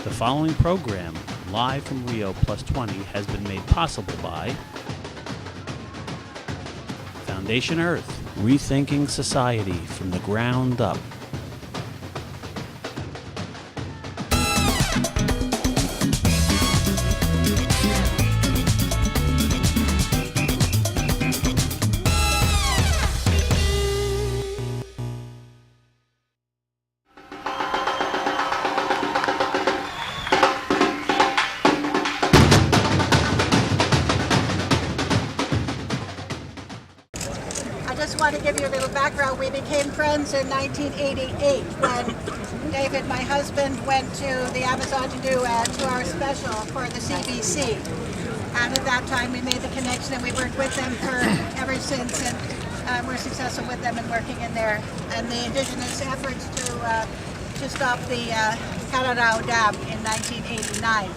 The following program, live from Rio+20, has been made possible by Foundation Earth, rethinking society from the ground up. I just want to give you a little background. We became friends in 1988 when David, my husband, went to the Amazon to do a 2-hour special for the CBC. And at that time we made the connection and we worked with them ever since, and we're successful with them in working in there. And the Indigenous efforts to stop the Canada Dam in 1989.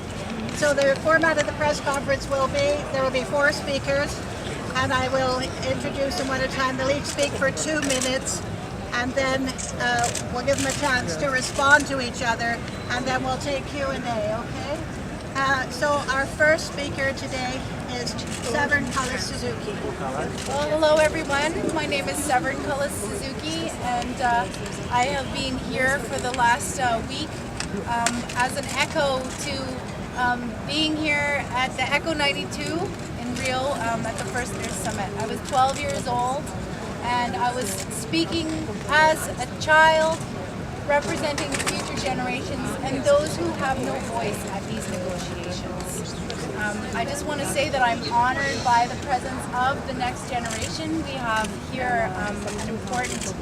So the format of the press conference will be, there will be 4 speakers, and I will introduce them one at a time. They'll each speak for 2 minutes, and then we'll give them a chance to respond to each other, and then we'll take Q&A, okay? So our first speaker today is Severn Cullis Suzuki. Well, hello everyone. My name is Severn Cullis Suzuki, and I have been here for the last week as an echo to being here at the Echo 92 in Rio at the First Earth Summit. I was 12 years old, and I was speaking as a child, representing the future generations and those who have no voice at these negotiations. I just want to say that I'm honored by the presence of the next generation. We have here an important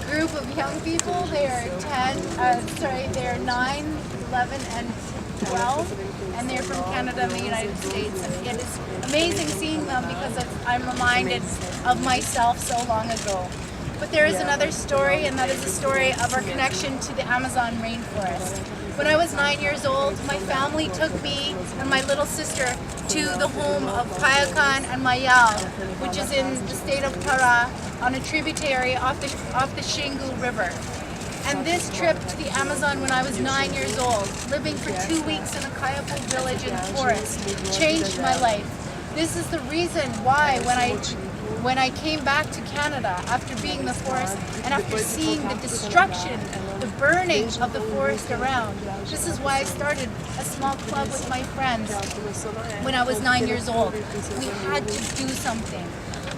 group of young people. They are they are 9, 11, and 12, and they're from Canada and the United States. And it is amazing seeing them because I'm reminded of myself so long ago. But there is another story, and that is the story of our connection to the Amazon rainforest. When I was 9 years old, my family took me and my little sister to the home of Payakan and Mayal, which is in the state of Para, on a tributary off the Xingu River. And this trip to the Amazon when I was 9 years old, living for 2 weeks in a Kayapo village in the forest, changed my life. This is the reason why when I came back to Canada after being in the forest and after seeing the destruction, the burning of the forest around, this is why I started a small club with my friends when I was 9 years old. We had to do something.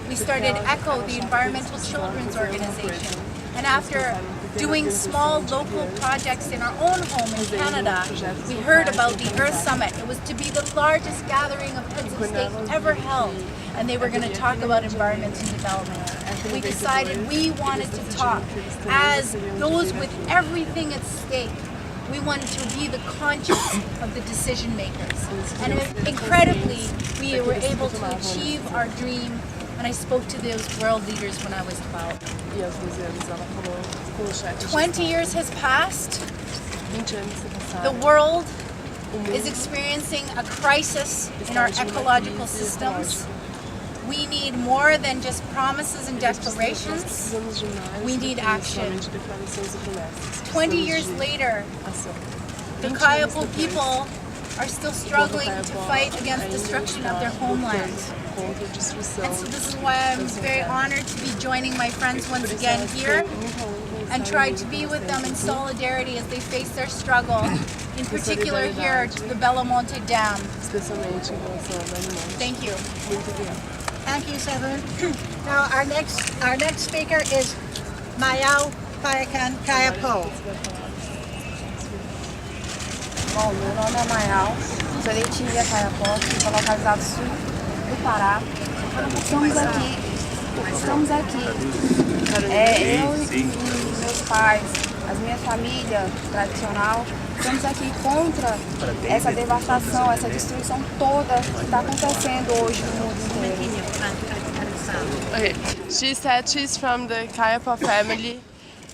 We started ECHO, the Environmental Children's Organization, and after doing small local projects in our own home in Canada, we heard about the Earth Summit. It was to be the largest gathering of heads of state ever held, and they were going to talk about environment and development. We decided we wanted to talk as those with everything at stake. We wanted to be the conscience of the decision makers. And incredibly, we were able to achieve our dream. And I spoke to those world leaders when I was 12. 20 years has passed. The world is experiencing a crisis in our ecological systems. We need more than just promises and declarations. We need action. 20 years later, the Kayapo people are still struggling to fight against destruction of their homelands. And so this is why I'm very honored to be joining my friends once again here and try to be with them in solidarity as they face their struggle, in particular here to the Belo Monte Dam. Thank you. Thank you, Severn. Now our next speaker is Mayal Payakan Kayapo. Bom, meu nome é Mayal, sou de etnia Kayapó, fica localizado sul do Pará. Estamos aqui. Eu e meus pais, as minhas famílias tradicional, estamos aqui contra essa devastação, essa destruição toda que está acontecendo hoje no mundo inteiro. Okay, she said she's from the Kayapo family.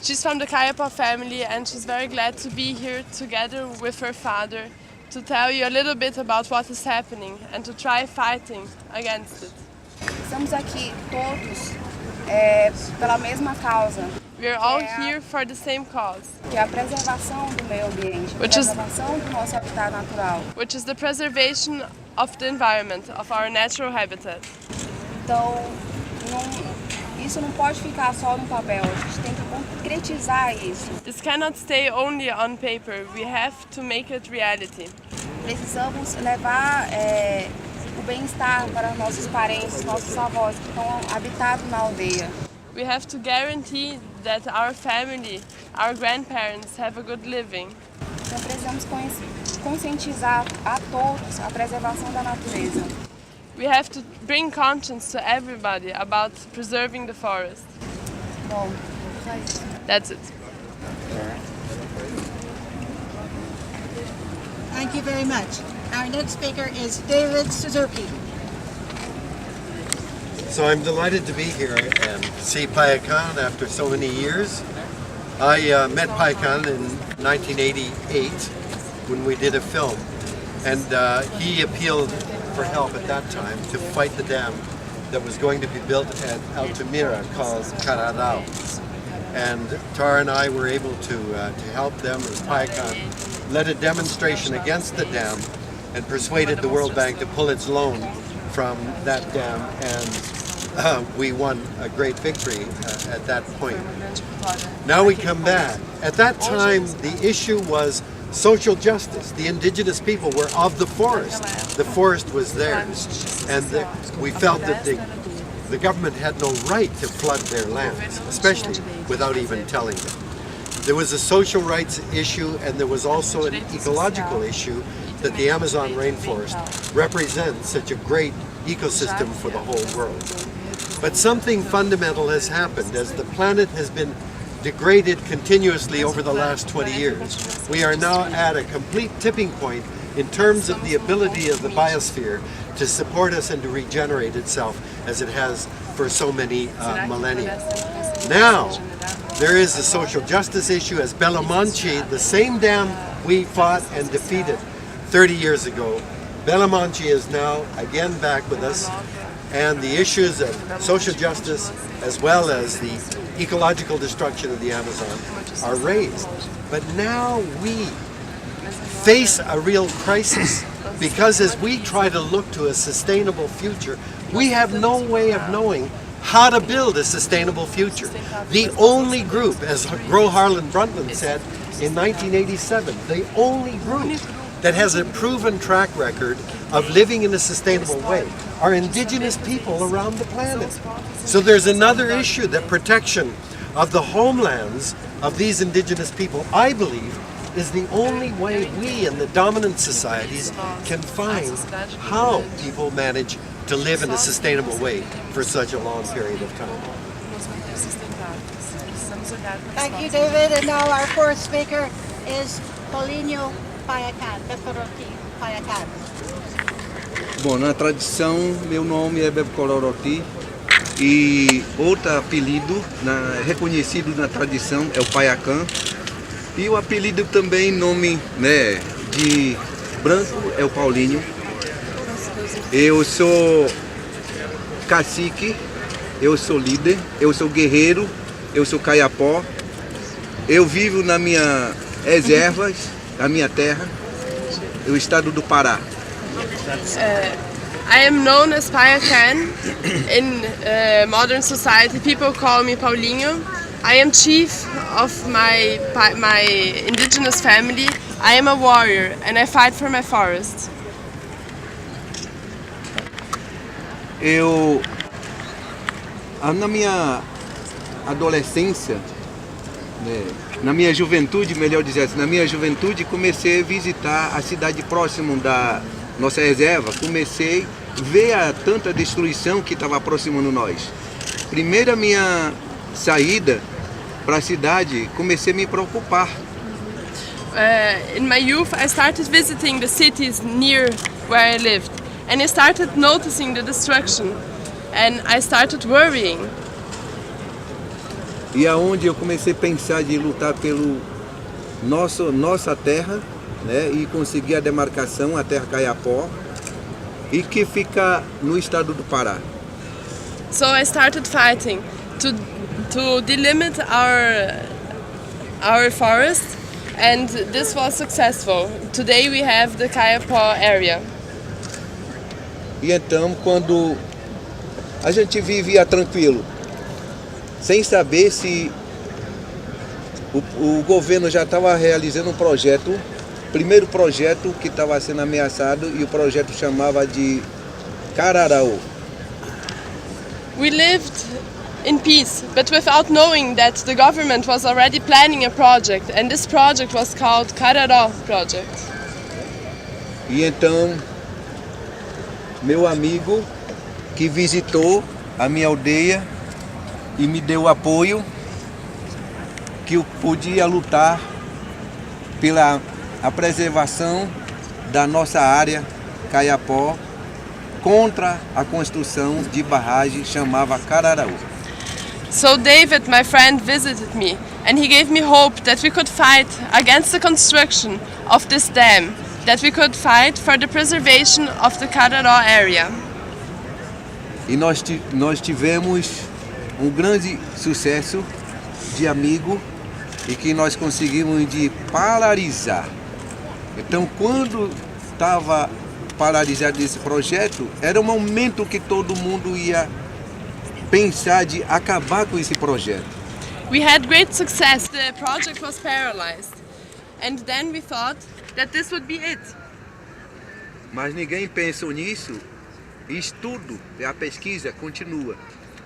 She's from the Kayapo family, and she's very glad to be here together with her father to tell you a little bit about what is happening and to try fighting against it. Estamos aqui todos pela mesma causa. We are all here for the same cause, que é a preservação do meio ambiente, a Which is- preservação do nosso habitat natural. which is the preservation of the environment, of our natural habitat. Então, isso não pode ficar só no papel, a gente tem que concretizar isso. This cannot stay only on paper. We have to make it reality. Precisamos levar o bem-estar para nossos parentes, nossos avós que estão habitados na aldeia. We have to guarantee that our family, our grandparents have a good living. Então precisamos conscientizar a todos a preservação da natureza. We have to bring conscience to everybody about preserving the forest. Bom, só isso. That's it. Thank you very much. Our next speaker is David Suzuki. So I'm delighted to be here and see Payakan after so many years. I met Payakan in 1988 when we did a film, and he appealed for help at that time to fight the dam that was going to be built at Altamira called Cararau. And Tara and I were able to help them, as Payakan led a demonstration against the dam and persuaded the World Bank to pull its loan from that dam, and we won a great victory at that point. Now we come back. At that time, the issue was social justice. The indigenous people were of the forest. The forest was theirs. And we felt that the government had no right to flood their lands, especially without even telling them. There was a social rights issue, and there was also an ecological issue that the Amazon rainforest represents such a great ecosystem for the whole world. But something fundamental has happened as the planet has been degraded continuously over the last 20 years. We are now at a complete tipping point in terms of the ability of the biosphere to support us and to regenerate itself as it has for so many millennia. Now, there is a social justice issue as Belo, the same dam we fought and defeated 30 years ago. Belo is now again back with us, and the issues of social justice as well as the ecological destruction of the Amazon are raised. But now we face a real crisis because as we try to look to a sustainable future, we have no way of knowing how to build a sustainable future. The only group, as Gro Harlan Brundtland said in 1987, the only group that has a proven track record of living in a sustainable way are indigenous people around the planet. So there's another issue, that protection of the homelands of these indigenous people, I believe, is the only way we in the dominant societies can find how people manage to live in a sustainable way for such a long period of time. Thank you, David. And now our fourth speaker is Paulinho Payakan, Becoroti Payakan. Bom, na tradição, meu nome é Becoroti e outro apelido reconhecido na tradição é o Payakan. E o apelido também, nome de branco, é o Paulinho. Eu sou cacique, eu sou líder, eu sou guerreiro, eu sou caiapó. Eu vivo nas minhas reservas, na minha terra, o estado do Pará. I am known as Payakan. In modern society, people call me Paulinho. I am chief of my indigenous family. I am a warrior and I fight for my forest. Na minha adolescência, na minha juventude, melhor dizer assim, na minha juventude comecei a visitar a cidade próxima da nossa reserva, comecei a ver a tanta destruição que estava próximo de nós. Primeira minha saída para a cidade, comecei a me preocupar. In my youth, I started visiting the cities near where I lived, and I started noticing the destruction, and I started worrying. E aonde eu comecei a pensar de lutar pelo nossa terra, e conseguir a demarcação, a terra Caiapó, e que fica no estado do Pará. So I started fighting to to delimit our forest, and this was successful. Today we have the Kayapó area. E então, quando a gente vivia tranquilo, sem saber se o governo já estava realizando um projeto, primeiro projeto que estava sendo ameaçado, e o projeto chamava de Cararaú. We lived in peace, but without knowing that the government was already planning a project, and this project was called Cararó Project. E então, meu amigo que visitou a minha aldeia e me deu apoio, que eu podia lutar pela a preservação da nossa área Kayapó contra a construção de barragem chamava Cararaú. So David, my friend, visited me, and he gave me hope that we could fight against the construction of this dam, that we could fight for the preservation of the Cararó area. E nós tivemos um grande sucesso de amigo e que nós conseguimos de paralisar. Então, quando estava paralisado esse projeto, era um momento que todo mundo ia pensar de acabar com esse projeto. We had great success. The project was paralyzed, and then we thought that this would be it. Mas ninguém pensou nisso. Estudo, a pesquisa continua.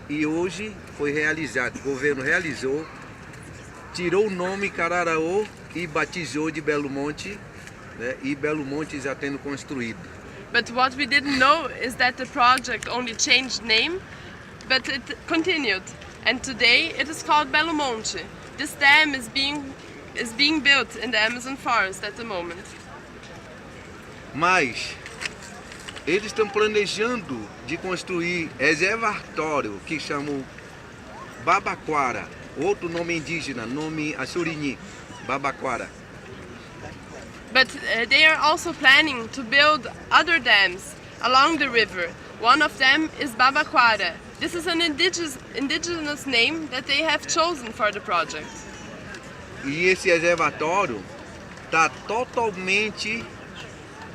E hoje foi realizado, o governo realizou, tirou o nome Cararaú e batizou de Belo Monte, né? E Belo Monte já tendo construído. But what we didn't know is that the project only changed name, but it continued. And today it is called Belo Monte. This dam is being built in the Amazon forest at the moment. Mas eles estão planejando de construir reservatório que chamam Babaquara, outro nome indígena, nome Assurini, Babaquara. But they are also planning to build other dams along the river. One of them is Babaquara. This is an indigenous name that they have chosen for the project. E esse reservatório está totalmente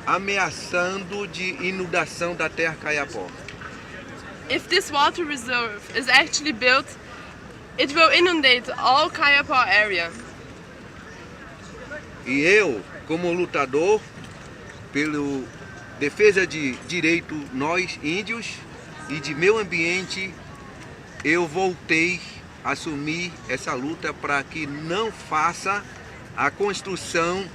ameaçando de inundação da terra Kayapó. If this water reserve is actually built, it will inundate all Kayapó area. E eu, como lutador pela defesa de direito nós índios e de meio ambiente, eu voltei a assumir essa luta para que não faça a construção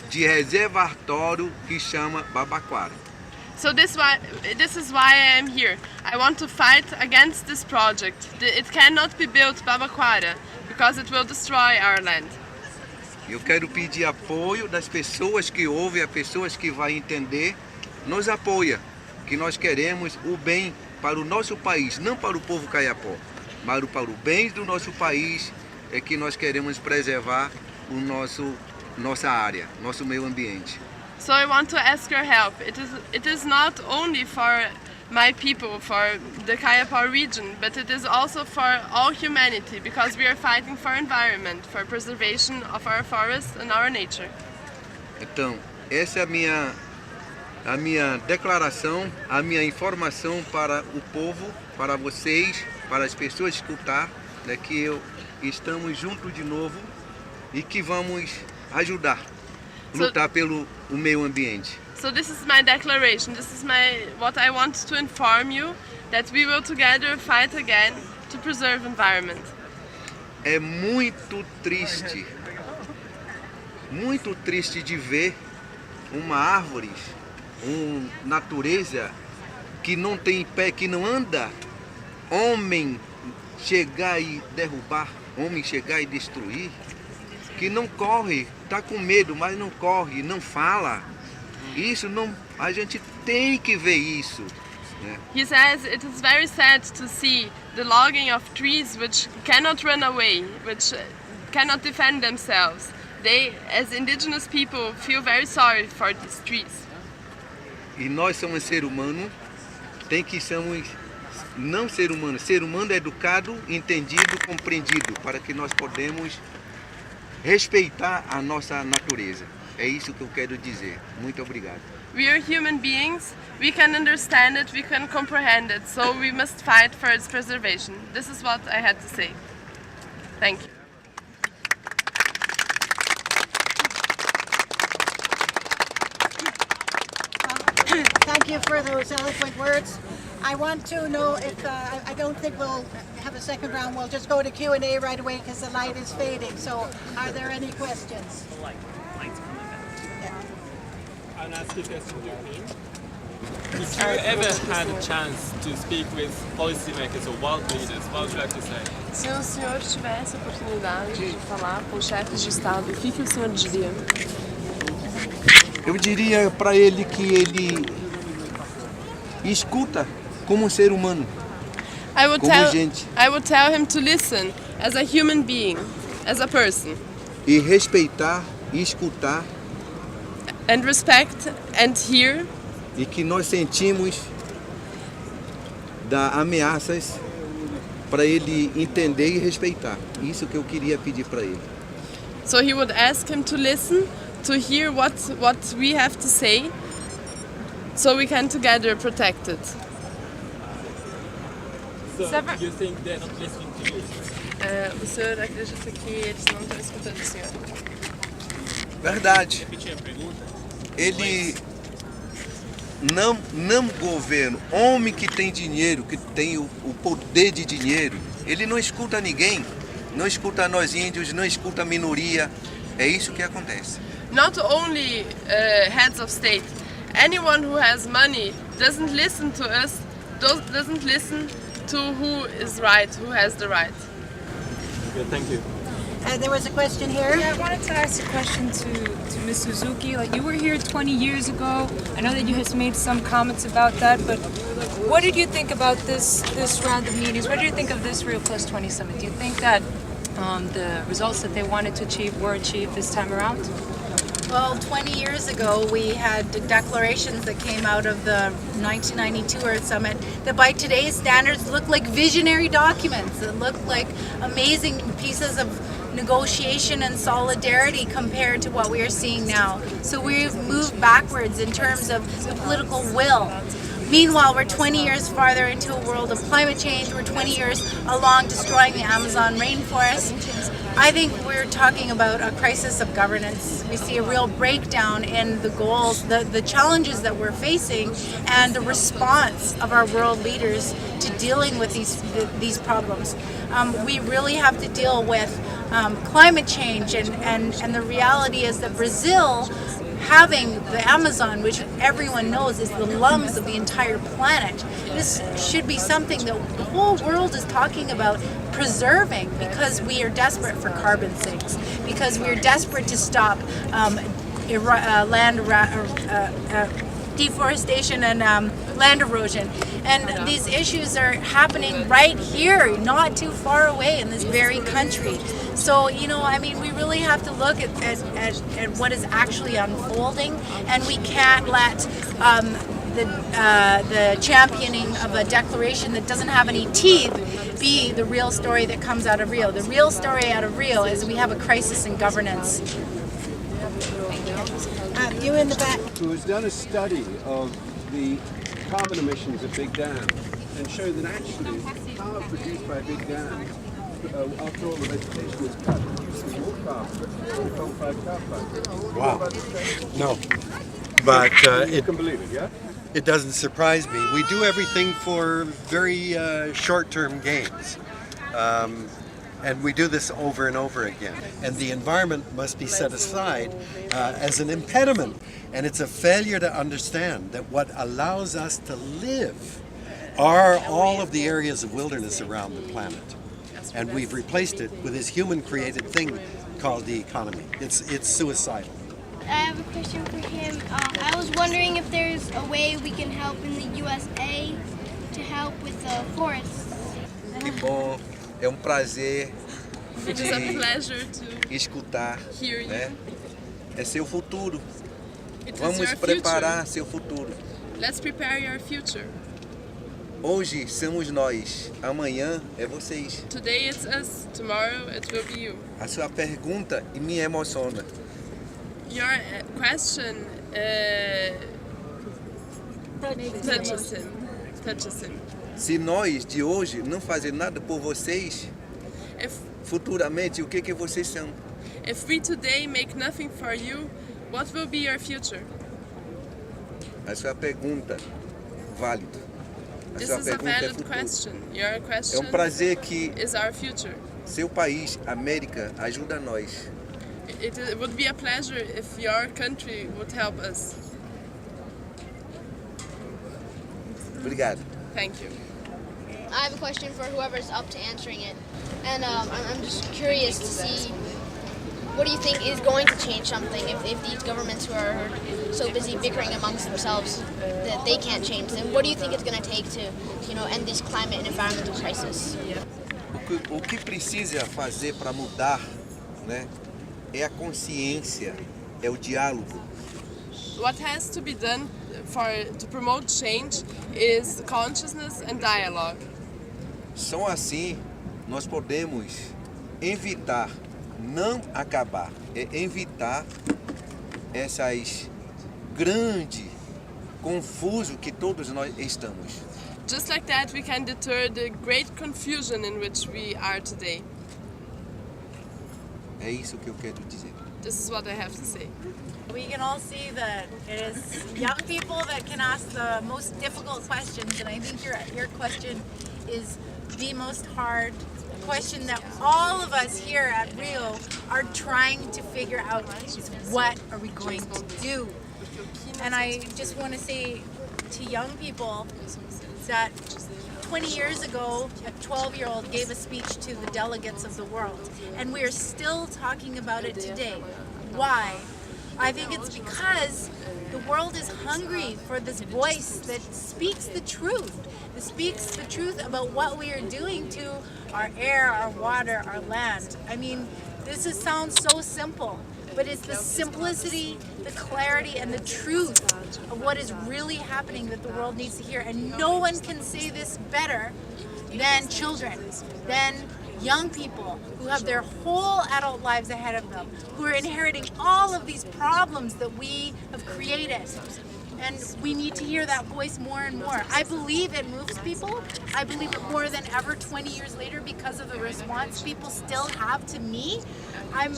de reservatório que chama Babaquara. So this is why I am here. I want to fight against this project. It cannot be built Babaquara because it will destroy our land. Eu quero pedir apoio das pessoas que ouvem, as pessoas que vão entender, nos apoia, que nós queremos o bem para o nosso país, não para o povo Kayapó, mas para o bem do nosso país é que nós queremos preservar nossa área, nosso meio ambiente. So I want to ask your help. It is not only for my people, for the Kayapó region, but it is also for all humanity, because we are fighting for environment, for preservation of our forests and our nature. Então, essa é a minha declaração, a minha informação para o povo, para vocês, para as pessoas escutar, né, que estamos juntos de novo e que vamos ajudar, lutar pelo meio ambiente. So this is my declaration. This is what I want to inform you, that we will together fight again to preserve environment. É muito triste de ver uma árvore, natureza que não tem pé, que não anda, homem chegar e derrubar, homem chegar e destruir, que não corre, está com medo, mas não corre, não fala. Isso não, a gente tem que ver isso. Né? He says it is very sad to see the logging of trees which cannot run away, which cannot defend themselves. They, as indigenous people, feel very sorry for these trees. E nós somos ser humano, tem que somos não ser humano educado, entendido, compreendido, para que nós podemos respeitar a nossa natureza. É isso que eu quero dizer. Muito obrigado. We are human beings, we can understand it, we can comprehend it, so we must fight for its preservation. This is what I had to say. Thank you. Thank you for those eloquent words. I want to know if, I don't think we'll have a second round, we'll just go to Q&A right away because the light is fading. So are there any questions? I'll ask you a question. If you ever had a chance to speak with policymakers or world leaders, what would you like to say? Se o senhor tivesse a oportunidade de falar com chefes de Estado, o que o senhor diria? Eu diria para ele que ele escuta como um ser humano, gente. I would tell him to listen as a human being, as a person. E respeitar e escutar. And respect and hear. E que nós sentimos das ameaças para ele entender e respeitar. Isso que eu queria pedir para ele. So he would ask him to listen, to hear what we have to say, so we can together protect it. So you think they're not listening to you? O senhor acredita que eles não estão escutando o senhor? Verdade. Repetir a pergunta. Ele não governo, homem que tem dinheiro, que tem o poder de dinheiro, ele não escuta ninguém, não escuta nós índios, não escuta a minoria. É isso que acontece. Not only heads of state, anyone who has money doesn't listen to us, doesn't listen to who is right, who has the right. Okay, thank you. There was a question here. Yeah, I wanted to ask a question to Ms. Suzuki. Like, you were here 20 years ago. I know that you have made some comments about that, but what did you think about this round of meetings? What did you think of this Rio+20 summit? Do you think that the results that they wanted to achieve were achieved this time around? Well, 20 years ago, we had declarations that came out of the 1992 Earth Summit that by today's standards look like visionary documents. That look like amazing pieces of negotiation and solidarity compared to what we are seeing now. So we've moved backwards in terms of the political will. Meanwhile, we're 20 years farther into a world of climate change. We're 20 years along destroying the Amazon rainforest. I think we're talking about a crisis of governance. We see a real breakdown in the goals, the challenges that we're facing, and the response of our world leaders to dealing with these problems. We really have to deal with climate change, and the reality is that Brazil, having the Amazon, which everyone knows is the lungs of the entire planet, this should be something that the whole world is talking about preserving, because we are desperate for carbon sinks, because we are desperate to stop deforestation and land erosion. And these issues are happening right here, not too far away in this very country. So, you know, I mean, we really have to look at what is actually unfolding, and we can't let the championing of a declaration that doesn't have any teeth be the real story that comes out of Rio. The real story out of Rio is we have a crisis in governance. You in the back. Who has done a study of the carbon emissions of big dams and showed that actually power produced by a big dam, after all the vegetation is cut, produces more carbon than coal-fired power plants. Wow. No. But You can believe it, yeah? it doesn't surprise me. We do everything for very short-term gains. And we do this over and over again. And the environment must be set aside as an impediment. And it's a failure to understand that what allows us to live are all of the areas of wilderness around the planet. And we've replaced it with this human-created thing called the economy. It's suicidal. I have a question for him. I was wondering if there's a way we can help in the USA to help with the forests. Que bom, é prazer It is a pleasure to escutar, hear you. né? É seu futuro. It is Vamos your preparar future. seu futuro. Let's prepare your future. Hoje somos nós, amanhã é vocês. Today it's us, tomorrow it will be you. A sua pergunta me emociona. Your question touches him. Se nós de hoje não fazer nada por vocês, futuramente o que vocês são? If we today make nothing for you, what will be your future? A sua pergunta válida. A This sua is a pergunta é valid futuro. question. Your question É um prazer que is our future. seu país, América, ajuda nós. It would be a pleasure if your country would help us. Obrigado. Thank you. I have a question for whoever's up to answering it. And I'm just curious to see, what do you think is going to change something if these governments who are so busy bickering amongst themselves that they can't change them? What do you think it's going to take to, end this climate and environmental crisis? O que precisa fazer para mudar, né, é a consciência, é o diálogo. What has to be done to promote change is consciousness and dialogue. Só assim nós podemos evitar, não acabar, é evitar essas grandes confuso que todos nós estamos. Just like that, we can deter the great confusion in which we are today. É isso que eu quero dizer. This is what I have to say. We can all see that it is young people that can ask the most difficult questions, and I think your question is the most hard question that all of us here at Rio are trying to figure out is what are we going to do? And I just want to say to young people that 20 years ago, a 12-year-old gave a speech to the delegates of the world, and we are still talking about it today. Why? I think it's because the world is hungry for this voice that speaks the truth, that speaks the truth about what we are doing to our air, our water, our land. I mean, sounds so simple, but it's the simplicity, the clarity, and the truth of what is really happening that the world needs to hear. And no one can say this better than children, than young people who have their whole adult lives ahead of them, who are inheriting all of these problems that we have created. And we need to hear that voice more and more. I believe it moves people. I believe it more than ever 20 years later because of the response people still have to me. I'm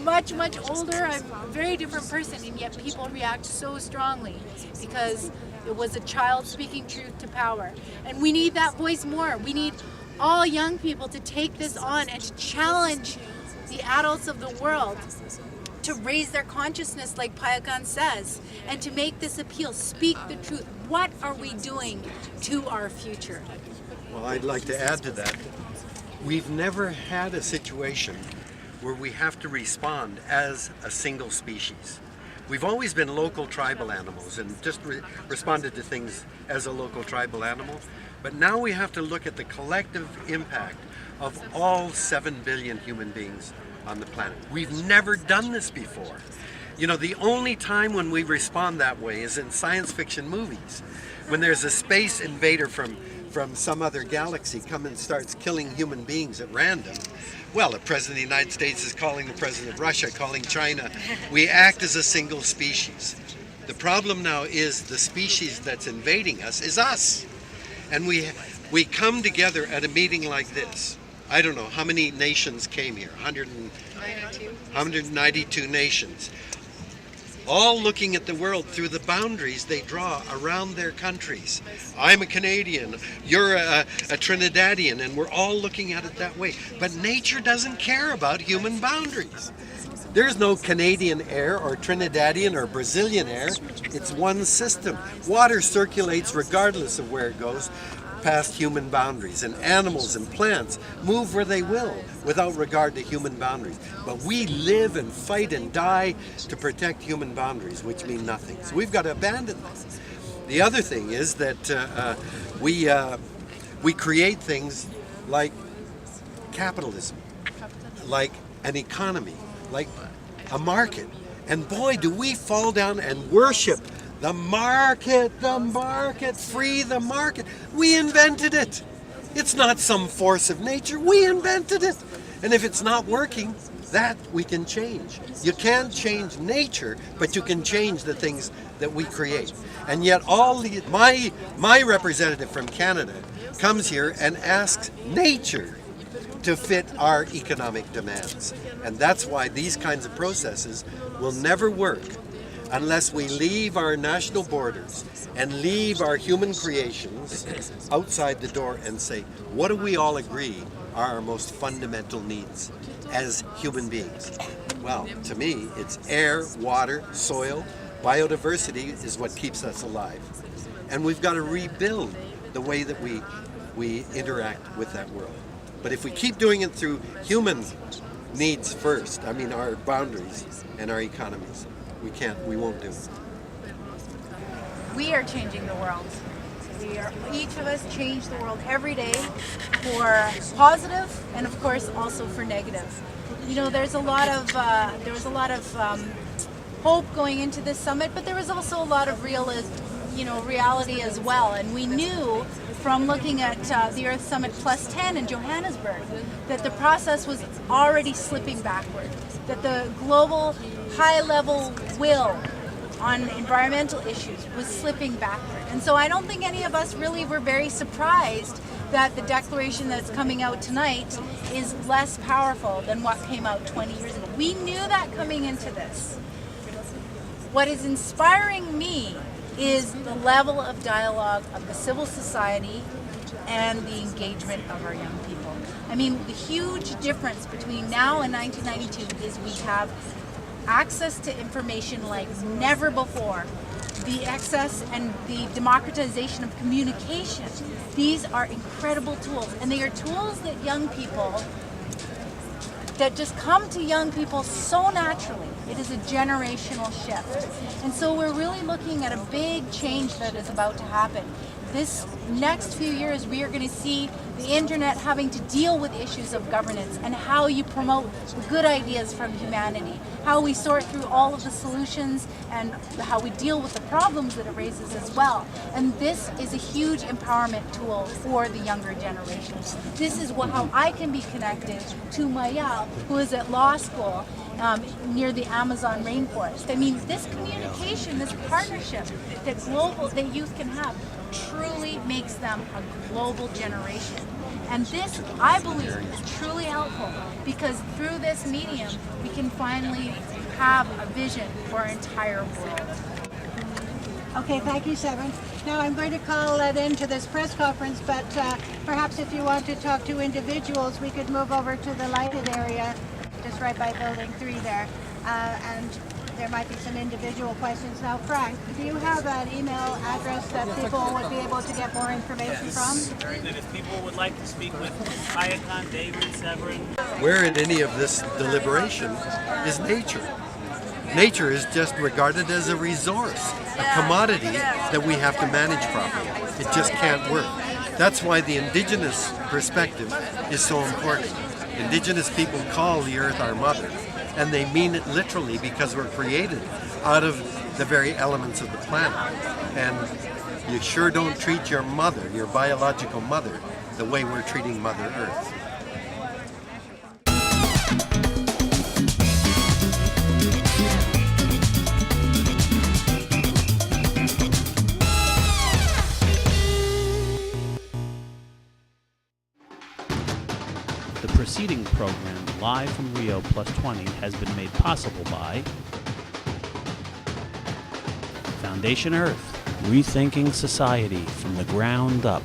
much older. I'm a very different person, and yet people react so strongly because it was a child speaking truth to power. And we need that voice more. We need all young people to take this on and to challenge the adults of the world to raise their consciousness, like Payakan says, and to make this appeal, speak the truth. What are we doing to our future? Well, I'd like to add to that. We've never had a situation where we have to respond as a single species. We've always been local tribal animals and just responded to things as a local tribal animal. But now we have to look at the collective impact of all 7 billion human beings on the planet. We've never done this before. The only time when we respond that way is in science fiction movies, when there's a space invader from some other galaxy come and starts killing human beings at random. Well, the President of the United States is calling the President of Russia, calling China. We act as a single species. The problem now is the species that's invading us is us. And we come together at a meeting like this. I don't know how many nations came here, 192 nations, all looking at the world through the boundaries they draw around their countries. I'm a Canadian, you're a Trinidadian, and we're all looking at it that way. But nature doesn't care about human boundaries. There's no Canadian air or Trinidadian or Brazilian air. It's one system. Water circulates regardless of where it goes past human boundaries, and animals and plants move where they will without regard to human boundaries. But we live and fight and die to protect human boundaries, which mean nothing. So we've got to abandon them. The other thing is that we create things like capitalism, like an economy, like a market. And boy, do we fall down and worship The market, free the market. We invented it. It's not some force of nature. We invented it. And if it's not working, that we can change. You can't change nature, but you can change the things that we create. And yet my representative from Canada comes here and asks nature to fit our economic demands. And that's why these kinds of processes will never work unless we leave our national borders and leave our human creations outside the door and say, what do we all agree are our most fundamental needs as human beings? Well, to me, it's air, water, soil. Biodiversity is what keeps us alive. And we've got to rebuild the way that we interact with that world. But if we keep doing it through human needs first, I mean our boundaries and our economies, we won't do it. We are changing the world. Each of us change the world every day for positive and of course also for negative. You know, there was a lot of hope going into this summit, but there was also a lot of reality as well. And we knew from looking at the Earth Summit +10 in Johannesburg that the process was already slipping backward, that the global high-level will on environmental issues was slipping backward. And so I don't think any of us really were very surprised that the declaration that's coming out tonight is less powerful than what came out 20 years ago. We knew that coming into this. What is inspiring me is the level of dialogue of the civil society and the engagement of our young people. I mean, the huge difference between now and 1992 is we have access to information like never before. The access and the democratization of communication. These are incredible tools, and they are tools that just come to young people so naturally. It is a generational shift. And so we're really looking at a big change that is about to happen. This next few years, we are going to see the internet having to deal with issues of governance and how you promote the good ideas from humanity, how we sort through all of the solutions and how we deal with the problems that it raises as well. And this is a huge empowerment tool for the younger generation. This is how I can be connected to Mayal, who is at law school near the Amazon rainforest. I mean, this communication, this partnership that youth can have truly makes them a global generation. And this, I believe, is truly helpful because through this medium, we can finally have a vision for our entire world. Okay, thank you, Severin. Now I'm going to call that into this press conference, but perhaps if you want to talk to individuals, we could move over to the lighted area, just right by Building 3 there, and there might be some individual questions. Now, Frank, do you have an email address that people would be able to get more information from? That if people would like to speak with Payakan, David, Severin. Where in any of this deliberation is nature? Nature is just regarded as a resource, a commodity that we have to manage properly. It just can't work. That's why the indigenous perspective is so important. Indigenous people call the earth our mother, and they mean it literally because we're created out of the very elements of the planet. And you sure don't treat your mother, your biological mother, the way we're treating Mother Earth. The preceding program, live from Rio+20, has been made possible by Foundation Earth, rethinking society from the ground up.